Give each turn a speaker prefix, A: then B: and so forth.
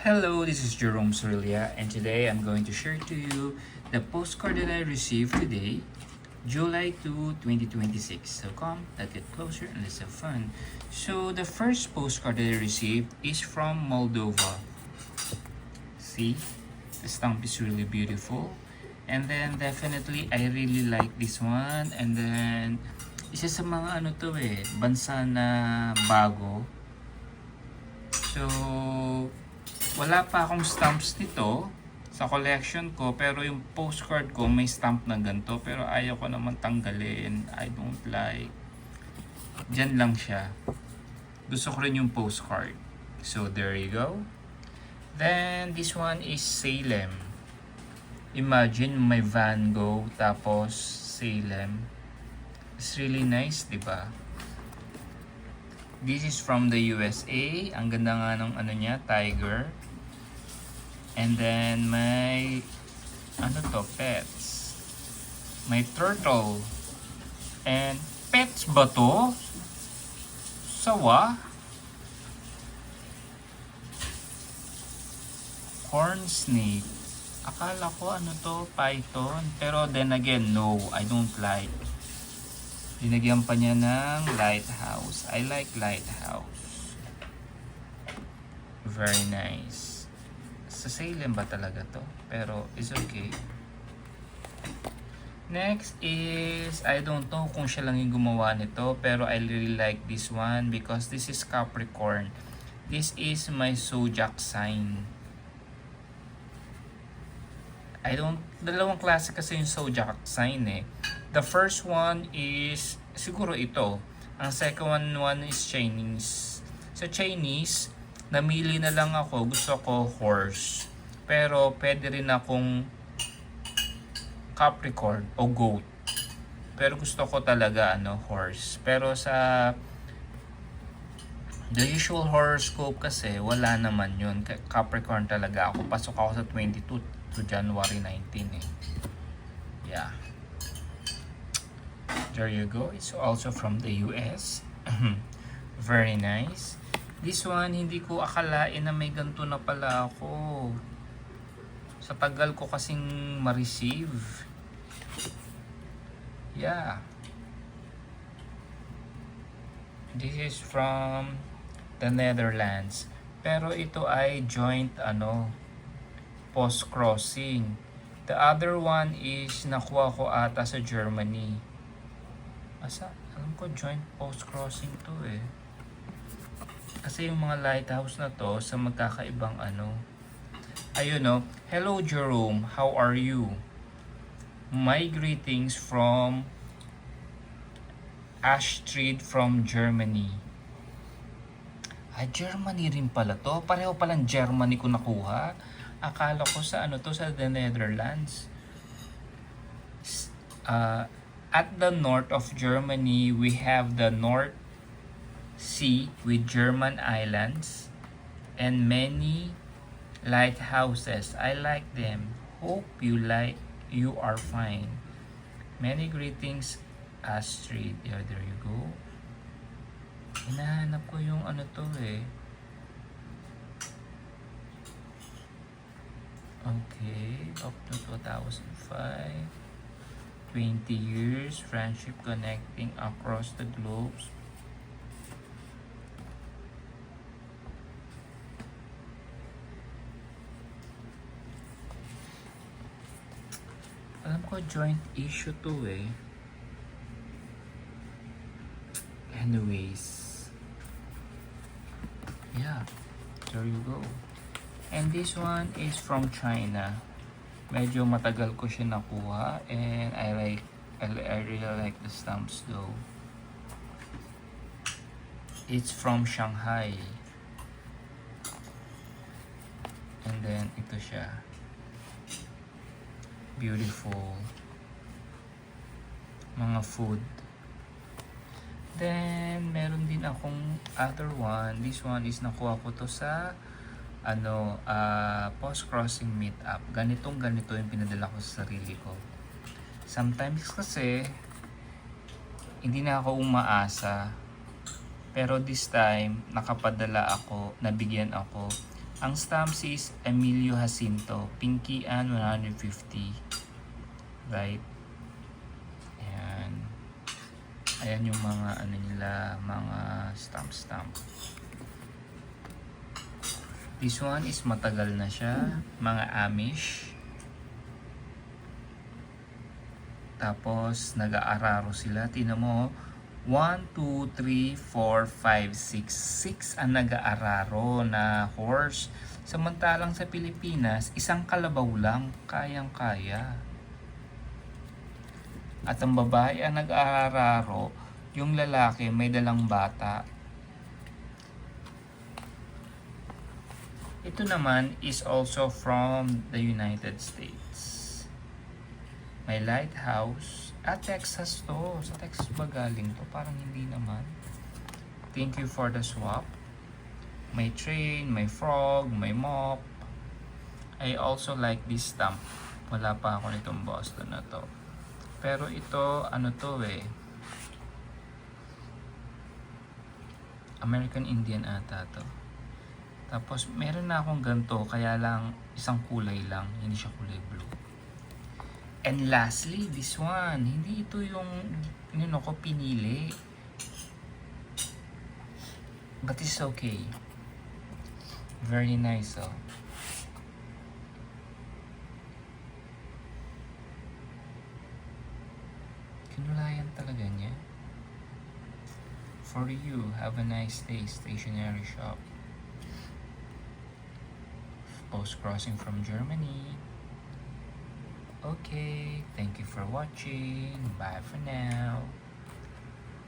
A: Hello, this is Jerome Sorilia, and today I'm going to share to you the postcard that I received today, July 2, 2026. So come, let's get closer and let's have fun. So the first postcard that I received is from Moldova. See, the stamp is really beautiful. And then definitely I really like this one. And then isa sa mga bansa na bago. So wala pa akong stamps nito sa collection ko, pero yung postcard ko may stamp na ganito, pero ayaw ko naman tanggalin. I don't like. Diyan lang siya. Gusto ko rin yung postcard. So there you go. Then this one is Salem. Imagine may Van Gogh tapos Salem. It's really nice, di ba? This is from the USA. Ang ganda nga ng tiger. And then may pets. May turtle. And pets ba to? Sawa? Corn snake. Akala ko python. Pero then again, no, I don't like. Dinagyan pa niya ng lighthouse. I like lighthouse. Very nice. Sa Salem ba talaga to? Pero it's okay. Next is, I don't know kung siya lang yung gumawa nito, pero I really like this one because this is Capricorn. This is my zodiac sign. Dalawang klase kasi yung zodiac sign eh. The first one is siguro ito. Ang second one is Chinese. Sa Chinese, namili na lang ako. Gusto ko horse. Pero pwede rin akong Capricorn o goat. Pero gusto ko talaga horse. Pero sa the usual horoscope kasi wala naman yun. Capricorn talaga ako. Pasok ako sa 22 to January 19 eh. Yeah. There you go. It's also from the US. Very nice. This one, hindi ko akalain na may ganito na pala ako. Sa tagal ko kasing ma-receive. Yeah. This is from the Netherlands. Pero ito ay joint post-crossing. The other one is nakuha ko ata sa Germany. Alam ko joint post-crossing to eh. Kasi yung mga lighthouse na to sa magkakaibang Ayun no. Hello Jerome, how are you? My greetings from Astrid from Germany. Germany rin pala to. Pareho palang Germany ko nakuha. Akala ko sa sa the Netherlands. At the north of Germany, we have the North Sea with German islands and many lighthouses. I like them. Hope you are fine. Many greetings, Astrid. Yeah, there you go. Hinahanap ko yung to eh. Okay, up to 2005. 20 years, friendship connecting across the globes. Alam ko joint issue to eh. Anyways. Yeah, there you go. And this one is from China. Medyo matagal ko siya nakuha and I really like the stamps though. It's from Shanghai. And then ito siya. Beautiful. Mga food. Then meron din akong other one. This one is nakuha ko to sa post-crossing meetup. Ganito yung pinadala ko sa sarili ko. Sometimes kasi hindi na ako umaasa. Pero this time nabigyan ako Ang stamps is Emilio Jacinto, Pinky Ann 150. Right? Ayan. Ayan yung mga ano nila, mga stamp. This one is matagal na siya, mga Amish. Tapos nag-aararo sila. Tingnan mo, 1, 2, 3, 4, 5, 6. 6 ang nag-aararo na horse. Samantalang sa Pilipinas, isang kalabaw lang, kayang-kaya. At ang babae ang nag-aararo, yung lalaki may dalang bata. Ito naman is also from the United States. May lighthouse. Texas to. Sa Texas ba galing to? Parang hindi naman. Thank you for the swap. May train, may frog, may mop. I also like this stamp. Wala pa ako nitong Boston na to. Pero ito, ano to eh. American Indian ata to. Tapos, meron na akong ganito. Kaya lang, isang kulay lang. Hindi siya kulay blue. And lastly, this one. Hindi ito yung ko pinili. But it's okay. Very nice, oh. Kinulayan talaga niya. For you, have a nice day, stationery shop. Post crossing from Germany. Okay, thank you for watching. Bye for now.